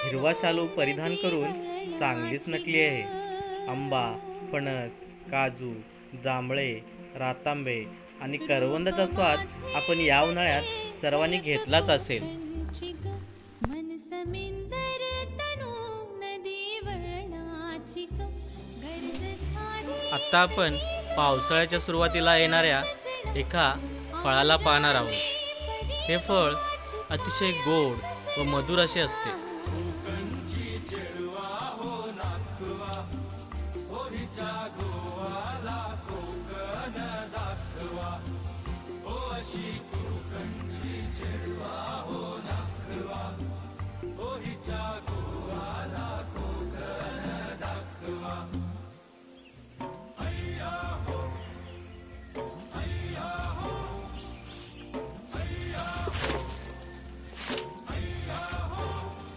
हिरवा शालू परिधान करून चांगलीच नटली आहे. आंबा, फणस, काजू, जांभळे, रातांबे आणि करवंदाचा स्वाद आपण या उन्हाळ्यात सर्वांनी घेतलाच असेल. मन समिंदर तनु नदी वळणाची गर्द झाली आत्ता आपण पावसाळ्याच्या सुरुवातीला येणाऱ्या एका फळाला पाहणार आहोत. हे फळ अतिशय गोड व मधुर असे असते.